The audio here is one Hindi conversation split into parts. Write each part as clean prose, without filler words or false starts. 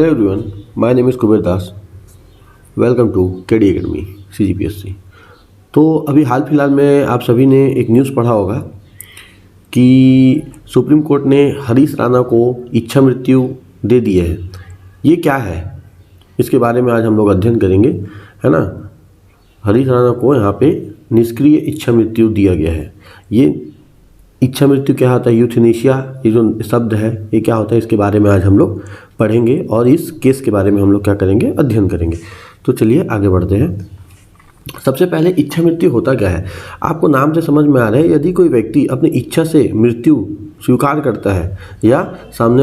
Hello everyone, my name is Kuber Das. Welcome to KD academy CGPSC। तो अभी हाल फिलहाल में आप सभी ने एक न्यूज़ पढ़ा होगा कि सुप्रीम कोर्ट ने हरीश राणा को इच्छा मृत्यु दे दी है। ये क्या है, इसके बारे में आज हम लोग अध्ययन करेंगे, है ना। हरीश राणा को यहाँ पे निष्क्रिय इच्छा मृत्यु दिया गया है। ये इच्छा मृत्यु क्या होता है, यूथनेशिया, ये जो शब्द है ये क्या होता है, इसके बारे में आज हम लोग पढ़ेंगे और इस केस के बारे में हम लोग क्या करेंगे, अध्ययन करेंगे। तो चलिए आगे बढ़ते हैं। सबसे पहले इच्छा मृत्यु होता क्या है, आपको नाम से समझ में आ रहा है। यदि कोई व्यक्ति अपनी इच्छा से मृत्यु स्वीकार करता है या सामने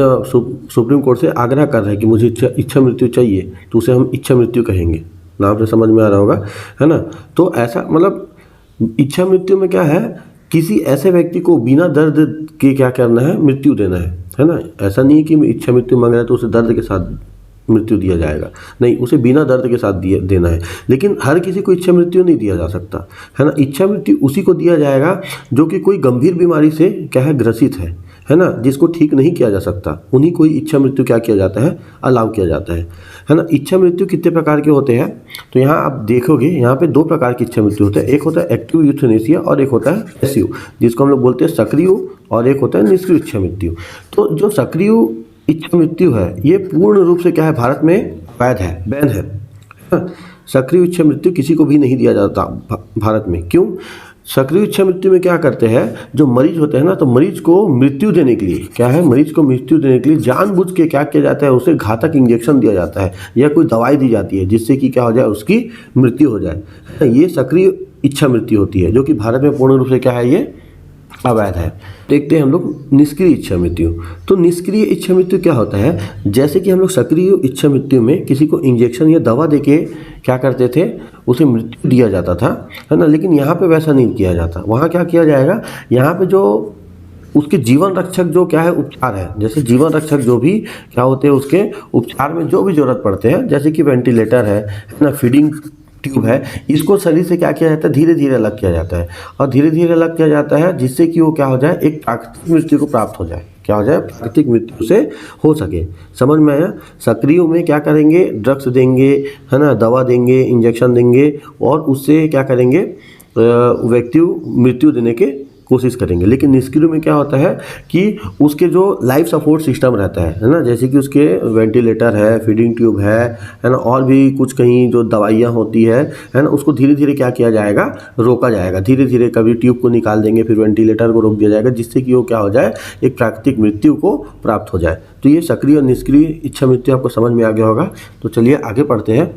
सुप्रीम कोर्ट से आग्रह कर रहा है कि मुझे इच्छा मृत्यु चाहिए, तो उसे हम इच्छा मृत्यु कहेंगे। नाम से समझ में आ रहा होगा, है ना। तो ऐसा मतलब इच्छा मृत्यु में क्या है, किसी ऐसे व्यक्ति को बिना दर्द के क्या करना है, मृत्यु देना है ना। ऐसा नहीं है कि इच्छा मृत्यु मांग रहा है तो उसे दर्द के साथ मृत्यु दिया जाएगा, नहीं, उसे बिना दर्द के साथ देना है। लेकिन हर किसी को इच्छा मृत्यु नहीं दिया जा सकता, है ना। इच्छा मृत्यु उसी को दिया जाएगा जो कि कोई गंभीर बीमारी से क्या है, ग्रसित है ना, जिसको ठीक नहीं किया जा सकता, उन्हीं को इच्छा मृत्यु क्या किया जाता है, अलाउ किया जाता है ना। इच्छा मृत्यु कितने प्रकार के होते हैं, तो यहाँ आप देखोगे यहाँ पे दो प्रकार की इच्छा मृत्यु होता है। एक होता है एक्टिव यूथनेसिया और एक होता है पैसिव, जिसको हम लोग बोलते हैं सक्रिय, और एक होता है निष्क्रिय इच्छा मृत्यु। तो जो सक्रिय इच्छा मृत्यु है ये पूर्ण रूप से क्या है, भारत में वैध है, बैन है। सक्रिय इच्छा मृत्यु किसी को भी नहीं दिया जाता भारत में। क्यों? सक्रिय इच्छा मृत्यु में क्या करते हैं, जो मरीज होते हैं ना, तो मरीज को मृत्यु देने के लिए क्या है, मरीज को मृत्यु देने के लिए जानबूझ के क्या किया जाता है, उसे घातक इंजेक्शन दिया जाता है या कोई दवाई दी जाती है जिससे कि क्या हो जाए, उसकी मृत्यु हो जाए। ये सक्रिय इच्छा मृत्यु होती है, जो कि भारत में पूर्ण रूप से क्या है, ये अवैध है। देखते हैं हम लोग निष्क्रिय इच्छा मृत्यु। तो निष्क्रिय इच्छा मृत्यु क्या होता है, जैसे कि हम लोग सक्रिय इच्छा मृत्यु में किसी को इंजेक्शन या दवा देके क्या करते थे, उसे मृत्यु दिया जाता था, है ना। लेकिन यहाँ पे वैसा नहीं किया जाता। वहाँ क्या किया जाएगा, यहाँ पे जो उसके जीवन रक्षक जो क्या है, उपचार है, जैसे जीवन रक्षक जो भी क्या होते हैं, उसके उपचार में जो भी जरूरत पड़ते हैं, जैसे कि वेंटिलेटर है ना, फीडिंग ट्यूब है, इसको शरीर से क्या किया जाता है, धीरे धीरे अलग किया जाता है, और धीरे धीरे अलग किया जाता है जिससे कि वो क्या हो जाए, एक प्राकृतिक मृत्यु को प्राप्त हो जाए। क्या हो जाए, प्राकृतिक मृत्यु से हो सके। समझ में आया। सक्रिय में क्या करेंगे, ड्रग्स देंगे, है ना, दवा देंगे, इंजेक्शन देंगे, और उससे क्या करेंगे, व्यक्ति मृत्यु देने के कोशिश करेंगे। लेकिन निष्क्रिय में क्या होता है कि उसके जो लाइफ सपोर्ट सिस्टम रहता है ना, जैसे कि उसके वेंटिलेटर है, फीडिंग ट्यूब है ना, और भी कुछ कहीं जो दवाइयाँ होती है ना, उसको धीरे धीरे क्या किया जाएगा, रोका जाएगा। धीरे धीरे कभी ट्यूब को निकाल देंगे, फिर वेंटिलेटर को रोक दिया जाएगा, जिससे कि वो क्या हो जाए, एक प्राकृतिक मृत्यु को प्राप्त हो जाए। तो ये सक्रिय और निष्क्रिय इच्छा मृत्यु आपको समझ में आ गया होगा। तो चलिए आगे पढ़ते हैं।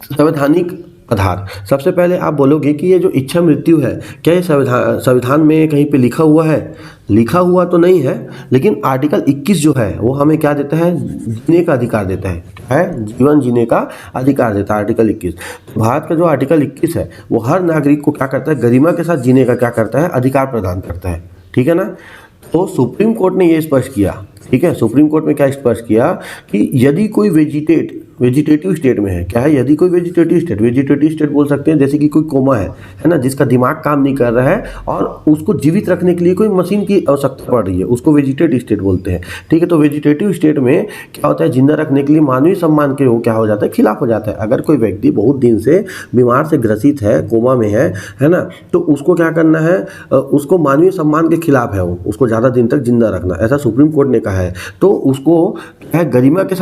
संवैधानिक आधार। सबसे पहले आप बोलोगे कि ये जो इच्छा मृत्यु है, क्या ये संविधान में कहीं पे लिखा हुआ है? लिखा हुआ तो नहीं है, लेकिन आर्टिकल 21 जो है वो हमें क्या देता है, जीने का अधिकार देता है, जीवन जीने का अधिकार देता है आर्टिकल 21। तो भारत का जो आर्टिकल 21 है वो हर नागरिक को क्या करता है, गरिमा के साथ जीने का क्या करता है, अधिकार प्रदान करता है। ठीक है ना। तो सुप्रीम कोर्ट ने ये स्पष्ट किया, ठीक है, सुप्रीम कोर्ट में क्या स्पष्ट किया कि यदि कोई वेजिटेटिव स्टेट में है, क्या है, यदि कोई वेजिटेटिव स्टेट बोल सकते हैं, जैसे कि कोई कोमा है ना, जिसका दिमाग काम नहीं कर रहा है और उसको जीवित रखने के लिए कोई मशीन की आवश्यकता पड़ रही है, उसको वेजिटेटिव स्टेट बोलते हैं। ठीक है। तो वेजिटेटिव स्टेट में क्या होता है, जिंदा रखने के लिए मानवीय सम्मान के वो क्या हो जाता है, खिलाफ हो जाता है। अगर कोई व्यक्ति बहुत दिन से बीमार से ग्रसित है, कोमा में है ना, तो उसको क्या करना है, उसको मानवीय सम्मान के खिलाफ है, उसको ज़्यादा दिन तक जिंदा रखना, ऐसा सुप्रीम कोर्ट ने कहा है। तो उसको क्या है, गरिमा के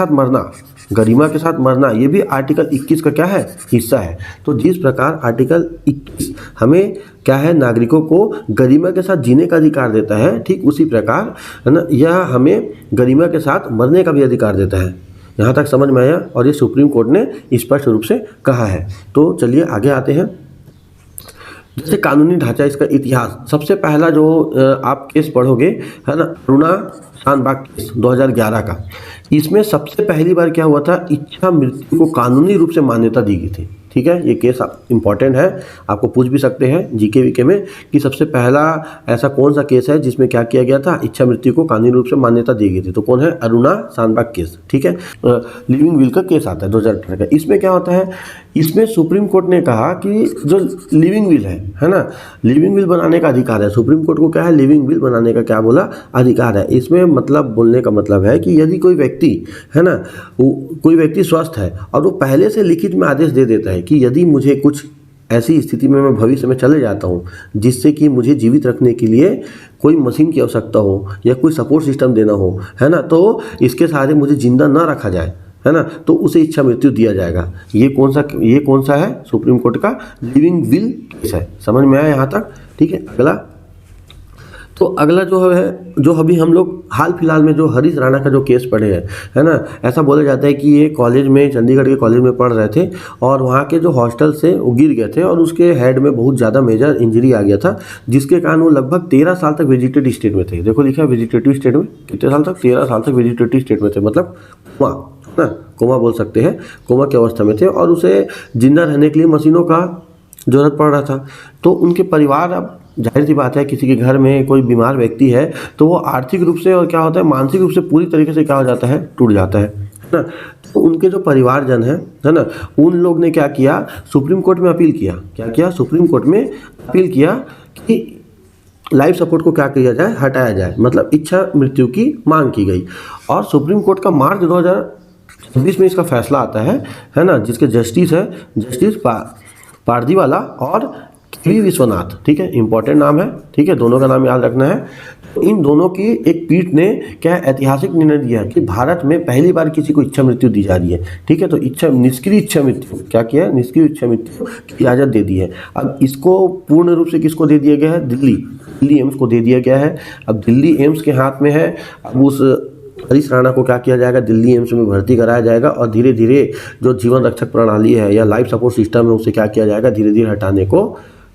साथ मरना, ये भी आर्टिकल 21 का क्या है, हिस्सा है। तो जिस प्रकार आर्टिकल 21 हमें क्या है, नागरिकों को गरिमा के साथ जीने का अधिकार देता है, ठीक उसी प्रकार है ना, यह हमें गरिमा के साथ मरने का भी अधिकार देता है। यहाँ तक समझ में आया, और ये सुप्रीम कोर्ट ने स्पष्ट रूप से कहा है। तो चलिए आगे आते हैं। जैसे कानूनी ढांचा, इसका इतिहास, सबसे पहला जो आप केस पढ़ोगे, है ना, अरुणा शानबाग केस 2011 का, इसमें सबसे पहली बार क्या हुआ था, इच्छा मृत्यु को कानूनी रूप से मान्यता दी गई थी। ठीक है, ये केस इंपॉर्टेंट है, आपको पूछ भी सकते हैं जीके वीके में कि सबसे पहला ऐसा कौन सा केस है जिसमें क्या किया गया था, इच्छा मृत्यु को कानूनी रूप से मान्यता दी गई थी। तो कौन है, अरुणा शानबाग केस। ठीक है, लिविंग विल का केस आता है 2018 का। इसमें क्या होता है, इसमें सुप्रीम कोर्ट ने कहा कि जो लिविंग विल है ना, लिविंग विल बनाने का अधिकार है। सुप्रीम कोर्ट को क्या है, लिविंग विल बनाने का क्या बोला, अधिकार है। इसमें मतलब बोलने का मतलब है कि यदि कोई व्यक्ति है ना, कोई व्यक्ति स्वस्थ है और वो पहले से लिखित में आदेश दे देता है कि यदि मुझे कुछ ऐसी स्थिति में मैं भविष्य में चले जाता हूँ जिससे कि मुझे जीवित रखने के लिए कोई मशीन की आवश्यकता हो या कोई सपोर्ट सिस्टम देना हो, है ना, तो इसके सहारे मुझे जिंदा ना रखा जाए, है ना, तो उसे इच्छा मृत्यु दिया जाएगा। ये कौन सा है, सुप्रीम कोर्ट का लिविंग विल केस है। समझ में आया यहाँ तक? ठीक है। तो अगला जो है, जो अभी हम लोग हाल फिलहाल में जो हरीश राणा का जो केस पढ़े हैं, है ना, ऐसा बोला जाता है कि ये कॉलेज में, चंडीगढ़ के कॉलेज में पढ़ रहे थे और वहाँ के जो हॉस्टल से वो गिर गए थे और उसके हेड में बहुत ज़्यादा मेजर इंजरी आ गया था, जिसके कारण वो लगभग 13 साल तक वेजिटेटिव स्टेट में थे। देखो लिखा है वेजिटेटिव स्टेट में, कितने साल तक, 13 साल तक वेजिटेटिव स्टेट में थे, मतलब कोमा बोल सकते हैं, कोमा की अवस्था में थे और उसे जिंदा रहने के लिए मशीनों का जरूरत पड़ रहा था। तो उनके परिवार, अब जाहिर सी बात है किसी के घर में कोई बीमार व्यक्ति है तो वो आर्थिक रूप से और क्या होता है, मानसिक रूप से पूरी तरीके से क्या हो जाता है, टूट जाता है ना। तो उनके जो परिवारजन है ना, उन लोग ने क्या किया, सुप्रीम कोर्ट में अपील किया। क्या किया, सुप्रीम कोर्ट में अपील किया कि लाइफ सपोर्ट को क्या किया जाए, हटाया जाए, मतलब इच्छा मृत्यु की मांग की गई। और सुप्रीम कोर्ट का मार्च 2026 में इसका फैसला आता है ना, जिसके जस्टिस पारदीवाला और के विश्वनाथ, ठीक है, इंपॉर्टेंट नाम है, ठीक है, दोनों का नाम याद रखना है। तो इन दोनों की एक पीठ ने क्या ऐतिहासिक निर्णय दिया कि भारत में पहली बार किसी को इच्छा मृत्यु दी जा रही है। ठीक है, तो निष्क्रिय इच्छा मृत्यु क्या किया है, निष्क्रिय इच्छा मृत्यु की इजाज़त दे दी है। अब इसको पूर्ण रूप से किसको दे दिया गया है, दिल्ली एम्स को दे दिया गया है। अब दिल्ली एम्स के हाथ में है। अब उस हरीश राणा को क्या किया जाएगा, दिल्ली एम्स में भर्ती कराया जाएगा और धीरे धीरे जो जीवन रक्षक प्रणाली है या लाइफ सपोर्ट सिस्टम है उसे क्या किया जाएगा, धीरे धीरे हटाने को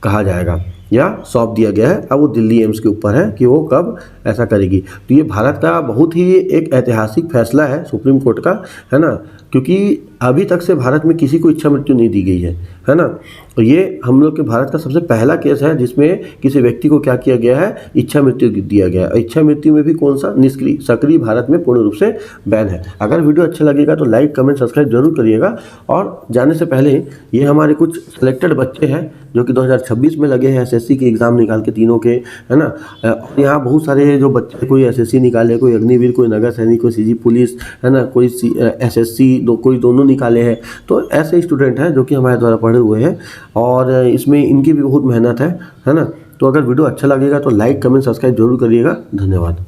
कहा जाएगा या सौंप दिया गया है। अब वो दिल्ली एम्स के ऊपर है कि वो कब ऐसा करेगी। तो ये भारत का बहुत ही एक ऐतिहासिक फैसला है सुप्रीम कोर्ट का, है ना, क्योंकि अभी तक से भारत में किसी को इच्छा मृत्यु नहीं दी गई है ना। तो ये हम लोग के भारत का सबसे पहला केस है जिसमें किसी व्यक्ति को क्या किया गया है, इच्छा मृत्यु दिया गया है। इच्छा मृत्यु में भी कौन सा, निष्क्रिय, सक्रिय भारत में पूर्ण रूप से बैन है। अगर वीडियो अच्छा लगेगा तो लाइक कमेंट सब्सक्राइब जरूर करिएगा। और जाने से पहले ये हमारे कुछ सिलेक्टेड बच्चे हैं जो कि 2026 में लगे हैं एसएससी के एग्ज़ाम निकाल के, तीनों के, है ना। और यहाँ बहुत सारे जो बच्चे, कोई एसएससी निकाले, कोई अग्निवीर, कोई नगर सैनिक, कोई सीजी पुलिस, है ना, कोई एसएससी, कोई दोनों निकाले हैं। तो ऐसे स्टूडेंट हैं जो कि हमारे द्वारा पढ़े हुए हैं और इसमें इनकी भी बहुत मेहनत है ना। तो अगर वीडियो अच्छा लगेगा तो लाइक कमेंट सब्सक्राइब जरूर करिएगा। धन्यवाद।